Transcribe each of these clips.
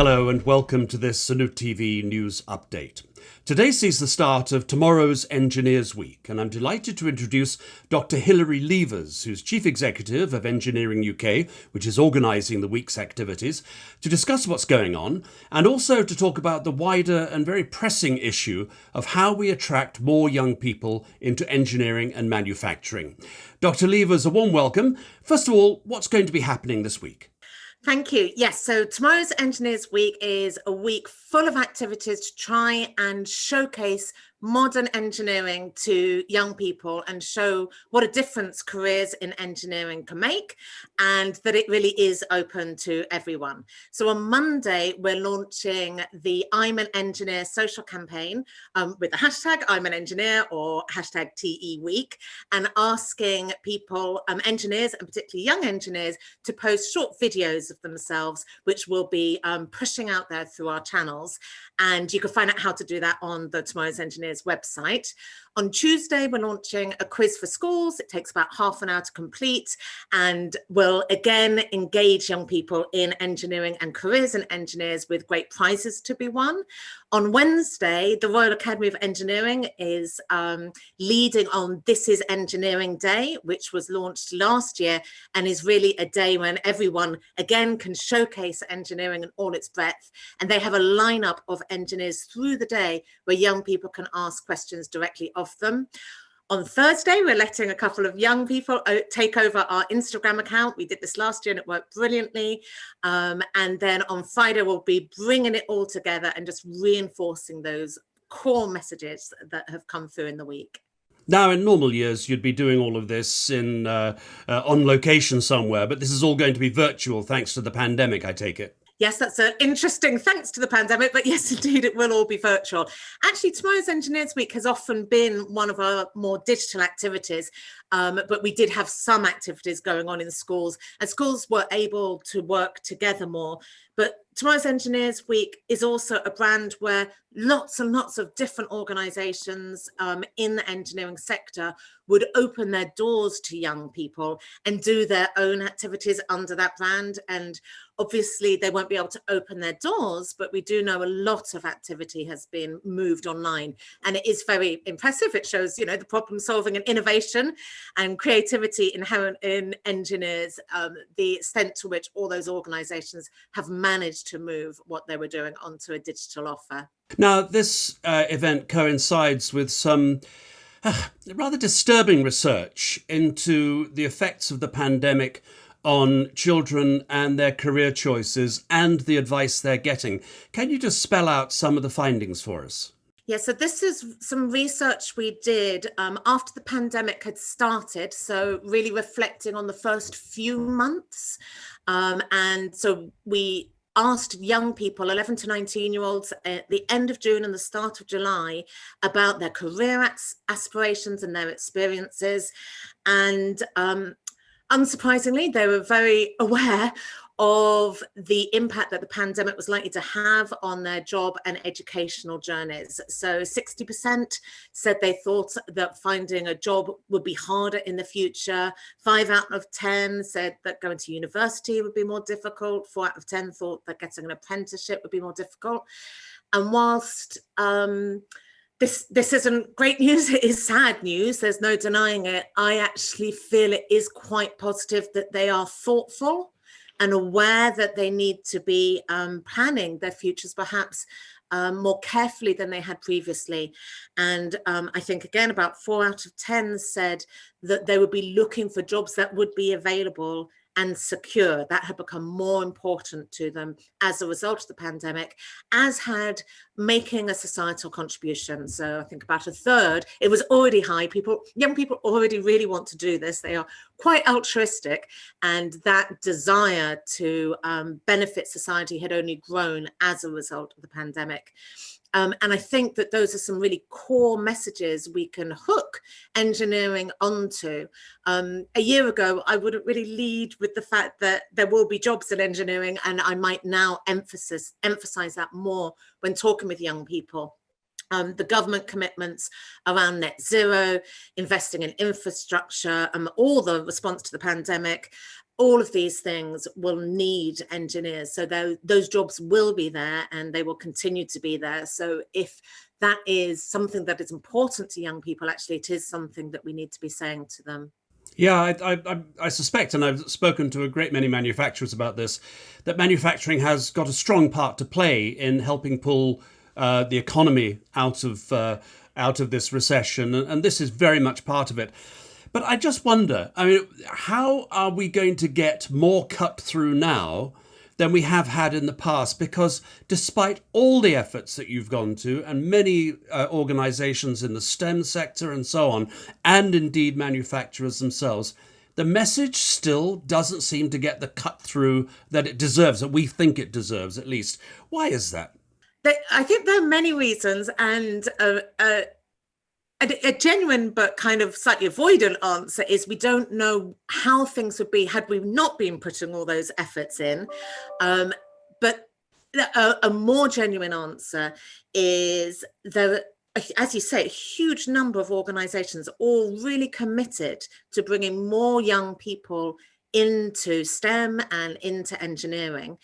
Hello and welcome to this Sanut TV news update. Today sees the start of tomorrow's Engineers Week, and I'm delighted to introduce Dr Hilary Leevers, who's Chief Executive of EngineeringUK, which is organising the week's activities, to discuss what's going on and also to talk about the wider and very pressing issue of how we attract more young people into engineering and manufacturing. Dr Leevers, a warm welcome. First of all, what's going to be happening this week? Thank you. Yes, so tomorrow's Engineers Week is a week full of activities to try and showcase modern engineering to young people and show what a difference careers in engineering can make, and that it really is open to everyone. So on Monday, we're launching the I'm an Engineer social campaign with the hashtag I'm an Engineer or hashtag TE Week, and asking people, engineers and particularly young engineers, to post short videos of themselves, which we'll be pushing out there through our channels. And you can find out how to do that on the Tomorrow's Engineers website. On Tuesday, we're launching a quiz for schools. It takes about half an hour to complete, and will again engage young people in engineering and careers in engineers with great prizes to be won. On Wednesday, the Royal Academy of Engineering is leading on This is Engineering Day, which was launched last year and is really a day when everyone again can showcase engineering in all its breadth. And they have a lineup of engineers through the day where young people can ask questions directly of them. On Thursday, we're letting a couple of young people take over our Instagram account. We did this last year and it worked brilliantly. And then on Friday, we'll be bringing it all together and just reinforcing those core messages that have come through in the week. Now, in normal years, you'd be doing all of this in on location somewhere, but this is all going to be virtual thanks to the pandemic, I take it. Yes, that's an interesting thanks to the pandemic, but yes, indeed, it will all be virtual. Actually, tomorrow's Engineers Week has often been one of our more digital activities, but we did have some activities going on in schools, and schools were able to work together more. But tomorrow's Engineers Week is also a brand where lots and lots of different organisations in the engineering sector would open their doors to young people and do their own activities under that brand. And obviously they won't be able to open their doors, but we do know a lot of activity has been moved online, and it is very impressive. It shows, you know, the problem solving and innovation and creativity inherent in engineers, the extent to which all those organisations have managed to move what they were doing onto a digital offer. Now, this event coincides with some rather disturbing research into the effects of the pandemic on children and their career choices and the advice they're getting. Can you just spell out some of the findings for us? Yeah, so this is some research we did after the pandemic had started, so really reflecting on the first few months. And so we asked young people, 11 to 19-year-olds, at the end of June and the start of July about their career aspirations and their experiences. And unsurprisingly, they were very aware of the impact that the pandemic was likely to have on their job and educational journeys. So 60% said they thought that finding a job would be harder in the future. 5 out of 10 said that going to university would be more difficult. 4 out of 10 thought that getting an apprenticeship would be more difficult. And whilst this isn't great news, it is sad news, there's no denying it, I actually feel it is quite positive that they are thoughtful and aware that they need to be planning their futures perhaps more carefully than they had previously. And I think, again, about 4 out of 10 said that they would be looking for jobs that would be available and secure. That had become more important to them as a result of the pandemic, as had making a societal contribution. So I think about a third, it was already high. Young people already really want to do this. They are quite altruistic, and that desire to benefit society had only grown as a result of the pandemic. And I think that those are some really core messages we can hook engineering onto. A year ago, I wouldn't really lead with the fact that there will be jobs in engineering, and I might now emphasize that more when talking with young people. The government commitments around net zero, investing in infrastructure, all the response to the pandemic, all of these things will need engineers. So those jobs will be there and they will continue to be there. So if that is something that is important to young people, actually, it is something that we need to be saying to them. Yeah, I suspect, and I've spoken to a great many manufacturers about this, that manufacturing has got a strong part to play in helping pull the economy out of this recession, and this is very much part of it. But I just wonder, I mean, how are we going to get more cut through now than we have had in the past? Because despite all the efforts that you've gone to, and many organizations in the STEM sector and so on, and indeed manufacturers themselves, the message still doesn't seem to get the cut through that it deserves, that we think it deserves at least. Why is that? I think there are many reasons, and a genuine but kind of slightly avoidant answer is we don't know how things would be had we not been putting all those efforts in. But a more genuine answer is there, as you say, a huge number of organizations all really committed to bringing more young people into STEM and into engineering.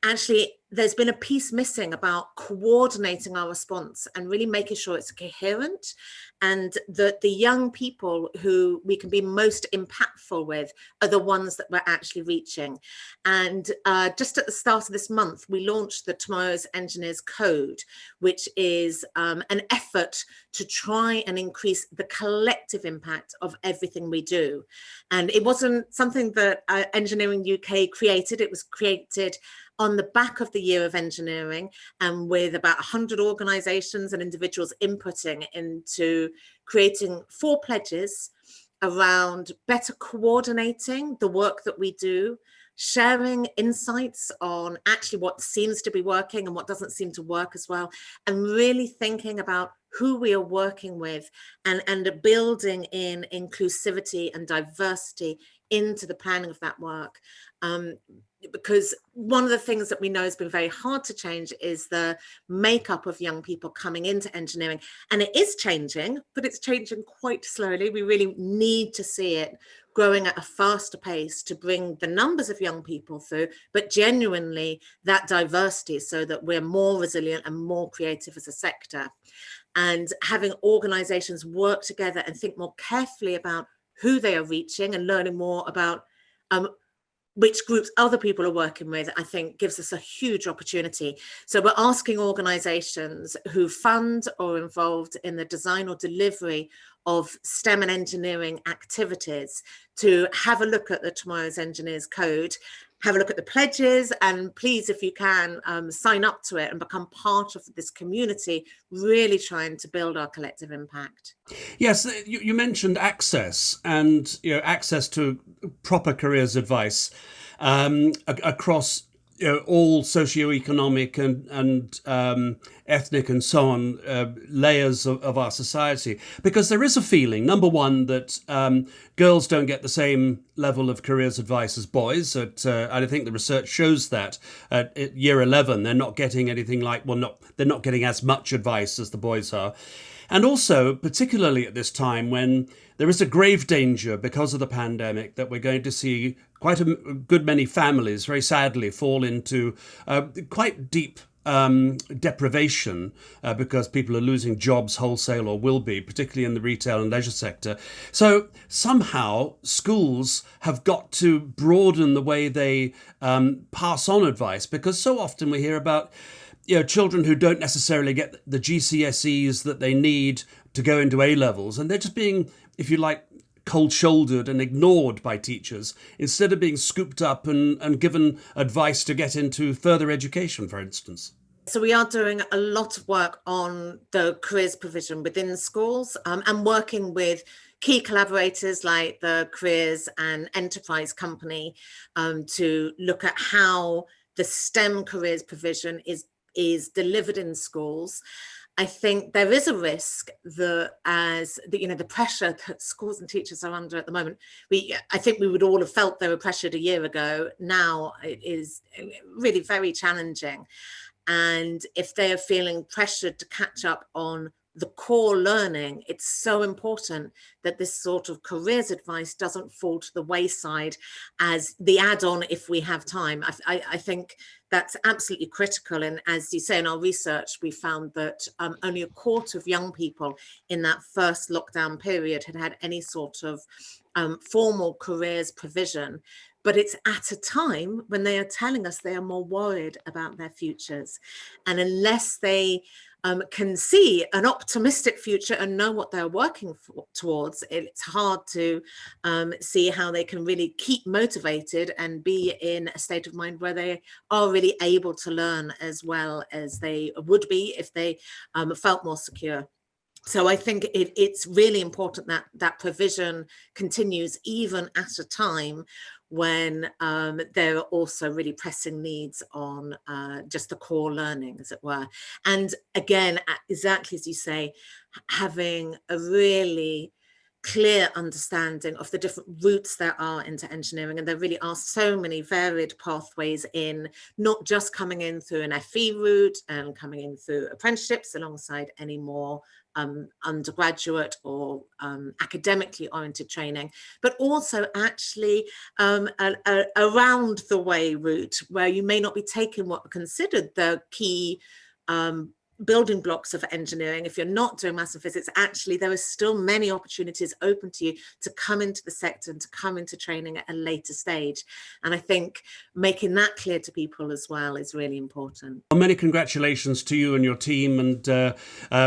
Actually, there's been a piece missing about coordinating our response and really making sure it's coherent, and that the young people who we can be most impactful with are the ones that we're actually reaching. And just at the start of this month, we launched the Tomorrow's Engineers Code, which is an effort to try and increase the collective impact of everything we do. And it wasn't something that Engineering UK created. It was created on the back of the Year of Engineering, and with about 100 organisations and individuals inputting into creating 4 pledges around better coordinating the work that we do, sharing insights on actually what seems to be working and what doesn't seem to work as well, and really thinking about who we are working with, and building in inclusivity and diversity into the planning of that work. Because one of the things that we know has been very hard to change is the makeup of young people coming into engineering. And it is changing, but it's changing quite slowly. We really need to see it growing at a faster pace to bring the numbers of young people through, but genuinely that diversity, so that we're more resilient and more creative as a sector. And having organizations work together and think more carefully about who they are reaching and learning more about which groups other people are working with, I think gives us a huge opportunity. So we're asking organizations who fund or are involved in the design or delivery of STEM and engineering activities to have a look at the Tomorrow's Engineers Code, have a look at the pledges, and please, if you can, sign up to it and become part of this community, really trying to build our collective impact. Yes, you mentioned access, and access to proper careers advice across all socioeconomic and ethnic and so on layers of our society, because there is a feeling, number one, that girls don't get the same level of careers advice as boys. I think the research shows that at year 11 they're not getting anything like, they're not getting as much advice as the boys are. And also, particularly at this time when there is a grave danger because of the pandemic that we're going to see quite a good many families, very sadly, fall into quite deep deprivation because people are losing jobs wholesale, or will be, particularly in the retail and leisure sector. So somehow schools have got to broaden the way they pass on advice, because so often we hear about children who don't necessarily get the GCSEs that they need to go into A-levels, and they're just being, if you like, cold-shouldered and ignored by teachers, instead of being scooped up and given advice to get into further education, for instance. So we are doing a lot of work on the careers provision within schools, and working with key collaborators like the Careers and Enterprise Company to look at how the STEM careers provision is delivered in schools. I think there is a risk that the pressure that schools and teachers are under at the moment, I think we would all have felt they were pressured a year ago. Now it is really very challenging. And if they are feeling pressured to catch up on the core learning, it's so important that this sort of careers advice doesn't fall to the wayside as the add-on if we have time. I think that's absolutely critical. And as you say, in our research, we found that only a quarter of young people in that first lockdown period had any sort of formal careers provision. But it's at a time when they are telling us they are more worried about their futures. And unless they can see an optimistic future and know what they're working towards, it's hard to see how they can really keep motivated and be in a state of mind where they are really able to learn as well as they would be if they felt more secure. So I think it's really important that that provision continues even at a time when there are also really pressing needs on just the core learning, as it were. And again, exactly as you say, having a really clear understanding of the different routes there are into engineering, and there really are so many varied pathways in, not just coming in through an FE route and coming in through apprenticeships alongside any more undergraduate or academically oriented training, but also actually around the way route where you may not be taking what are considered the key building blocks of engineering. If you're not doing maths and physics, actually there are still many opportunities open to you to come into the sector and to come into training at a later stage. And I think making that clear to people as well is really important. Well, many congratulations to you and your team and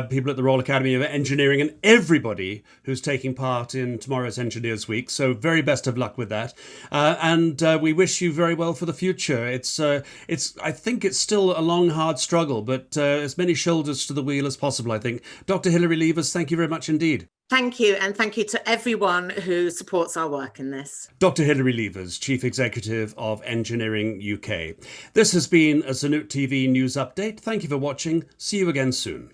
people at the Royal Academy of Engineering and everybody who's taking part in tomorrow's Engineers Week. So very best of luck with that. And we wish you very well for the future. I think it's still a long, hard struggle, but as many shoulders to the wheel as possible, I think. Dr. Hilary Leevers, thank you very much indeed. Thank you, and thank you to everyone who supports our work in this. Dr. Hilary Leevers, Chief Executive of Engineering UK. This has been a Zanute TV News Update. Thank you for watching. See you again soon.